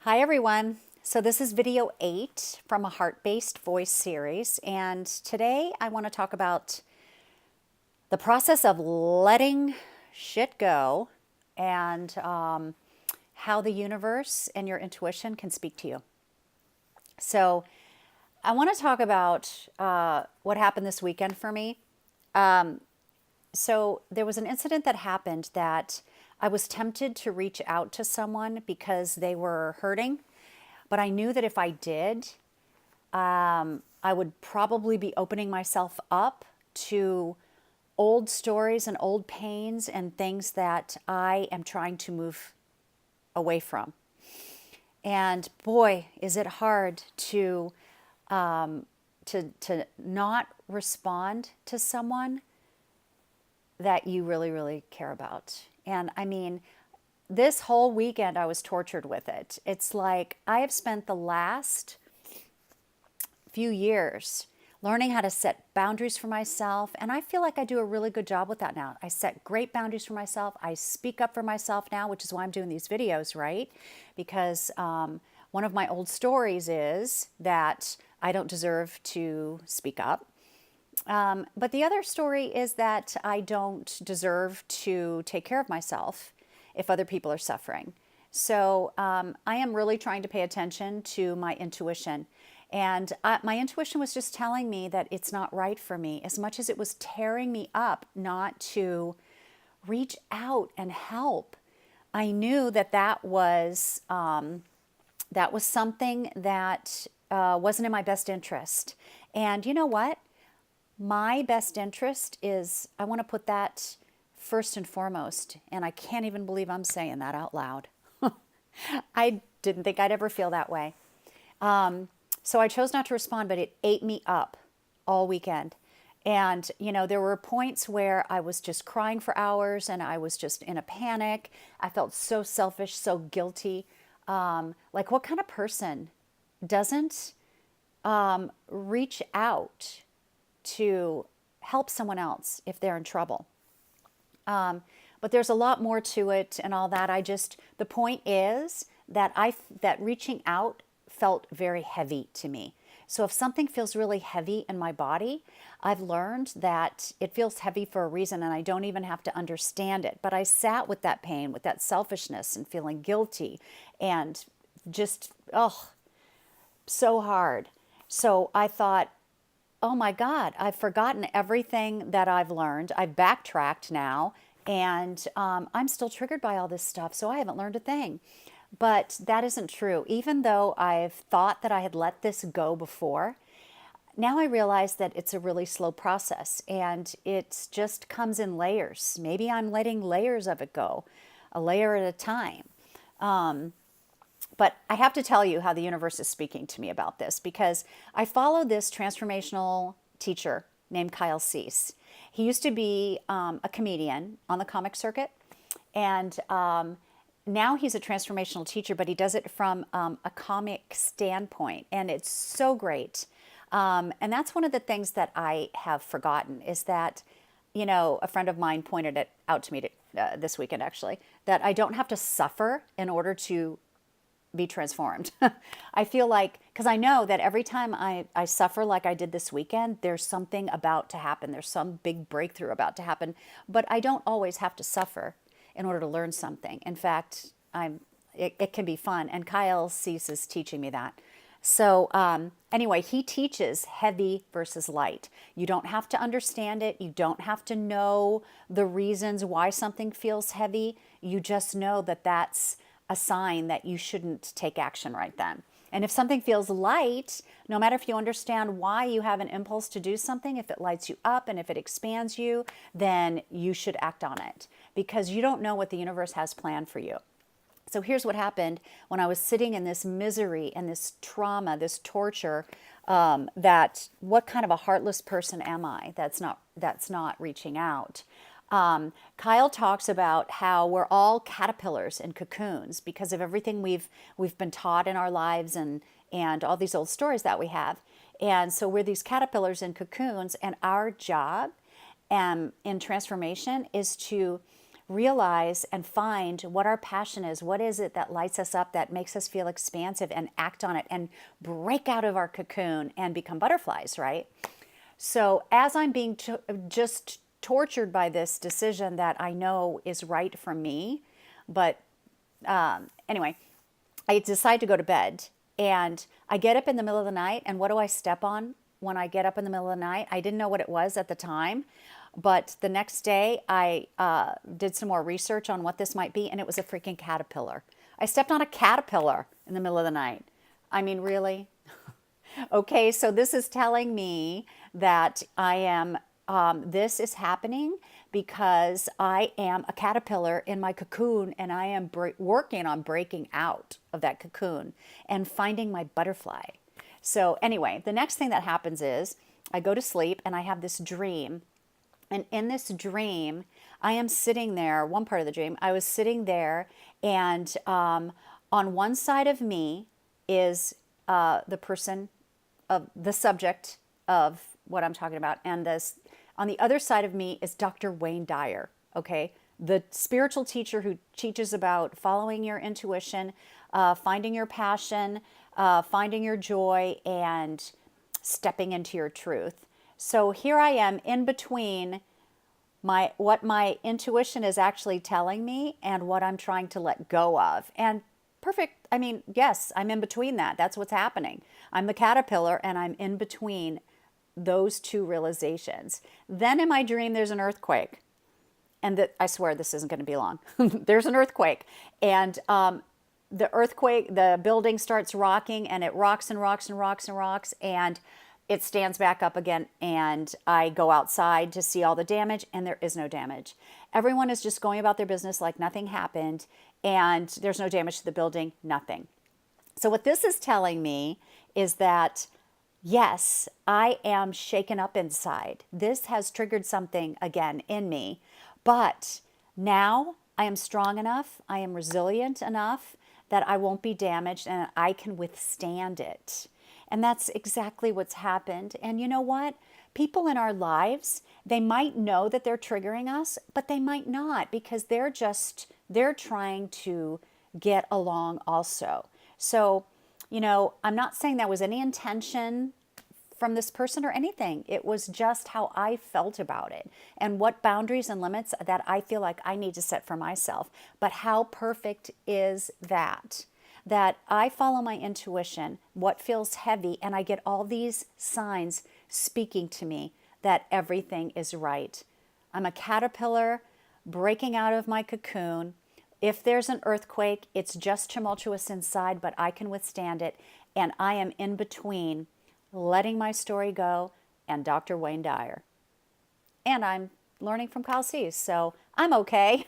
Hi everyone. So this is video 8 from a heart-based voice series, and today I want to talk about the process of letting shit go and how the universe and your intuition can speak to you. So I want to talk about what happened this weekend for me. So there was an incident that happened that I was tempted to reach out to someone because they were hurting, but I knew that if I did, I would probably be opening myself up to old stories and old pains and things that I am trying to move away from. And boy, is it hard to not respond to someone that you really, really care about. And I mean, this whole weekend I was tortured with it. It's like I have spent the last few years learning how to set boundaries for myself, and I feel like I do a really good job with that now. I set great boundaries for myself. I speak up for myself now, which is why I'm doing these videos, right? Because one of my old stories is that I don't deserve to speak up. But the other story is that I don't deserve to take care of myself if other people are suffering. So I am really trying to pay attention to my intuition. And my intuition was just telling me that it's not right for me, as much as it was tearing me up not to reach out and help. I knew that that was something that wasn't in my best interest. And you know what? My best interest is, I want to put that first and foremost. And I can't even believe I'm saying that out loud. I didn't think I'd ever feel that way. So I chose not to respond, but it ate me up all weekend. And, you know, there were points where I was just crying for hours and I was just in a panic. I felt so selfish, so guilty. Like, what kind of person doesn't reach out to help someone else if they're in trouble? But there's a lot more to it and all that. The point is that that reaching out felt very heavy to me. So if something feels really heavy in my body, I've learned that it feels heavy for a reason and I don't even have to understand it. But I sat with that pain, with that selfishness and feeling guilty and just, oh, so hard. So I thought, oh my God, I've forgotten everything that I've learned. I've backtracked now, and I'm still triggered by all this stuff, so I haven't learned a thing. But that isn't true. Even though I've thought that I had let this go before, now I realize that it's a really slow process and it just comes in layers. Maybe I'm letting layers of it go, a layer at a time. But I have to tell you how the universe is speaking to me about this, because I follow this transformational teacher named Kyle Cease. He used to be a comedian on the comic circuit, and now he's a transformational teacher, but he does it from a comic standpoint, and it's so great. And that's one of the things that I have forgotten is that, you know, a friend of mine pointed it out to me this weekend, actually, that I don't have to suffer in order to be transformed. I feel like, because I know that every time I suffer like I did this weekend, there's something about to happen. There's some big breakthrough about to happen. But I don't always have to suffer in order to learn something. In fact, it can be fun. And Kyle Cease is teaching me that. So anyway, he teaches heavy versus light. You don't have to understand it. You don't have to know the reasons why something feels heavy. You just know that that's a sign that you shouldn't take action right then. And if something feels light, no matter if you understand why you have an impulse to do something, if it lights you up and if it expands you, then you should act on it, because you don't know what the universe has planned for you. So here's what happened when I was sitting in this misery and this trauma, this torture, that what kind of a heartless person am I that's not reaching out? Kyle talks about how we're all caterpillars and cocoons because of everything we've been taught in our lives and all these old stories that we have. And so we're these caterpillars and cocoons, and our job in transformation is to realize and find what our passion is. What is it that lights us up, that makes us feel expansive, and act on it and break out of our cocoon and become butterflies, right? So as I'm being just tortured by this decision that I know is right for me, but anyway, I decide to go to bed, and I get up in the middle of the night, and what do I step on when I get up in the middle of the night? I didn't know what it was at the time, but the next day I did some more research on what this might be, and it was a freaking caterpillar. I stepped on a caterpillar in the middle of the night. I mean, really? Okay, so this is telling me that this is happening because I am a caterpillar in my cocoon, and I am working on breaking out of that cocoon and finding my butterfly. So anyway, the next thing that happens is I go to sleep and I have this dream. And in this dream, I am sitting there, one part of the dream, I was sitting there, and on one side of me is the person of the subject of what I'm talking about. And this, on the other side of me is Dr. Wayne Dyer, okay? The spiritual teacher who teaches about following your intuition, finding your passion, finding your joy, and stepping into your truth. So here I am in between what my intuition is actually telling me and what I'm trying to let go of. And perfect. I mean, yes, I'm in between that. That's what's happening. I'm the caterpillar, and I'm in between those two realizations. Then in my dream, there's an earthquake. And I swear this isn't going to be long. There's an earthquake. And the earthquake, the building starts rocking, and it rocks and rocks and rocks and rocks. And it stands back up again, and I go outside to see all the damage, and there is no damage. Everyone is just going about their business like nothing happened, and there's no damage to the building, nothing. So what this is telling me is that, yes, I am shaken up inside. This has triggered something again in me, but now I am strong enough, I am resilient enough that I won't be damaged, and I can withstand it. And that's exactly what's happened. And you know what? People in our lives, they might know that they're triggering us, but they might not, because they're trying to get along also. So, I'm not saying that was any intention from this person or anything. It was just how I felt about it and what boundaries and limits that I feel like I need to set for myself. But how perfect is that? That I follow my intuition, what feels heavy, and I get all these signs speaking to me that everything is right. I'm a caterpillar breaking out of my cocoon. If there's an earthquake, it's just tumultuous inside, but I can withstand it. And I am in between letting my story go and Dr. Wayne Dyer. And I'm learning from Kyle Cease, so I'm okay.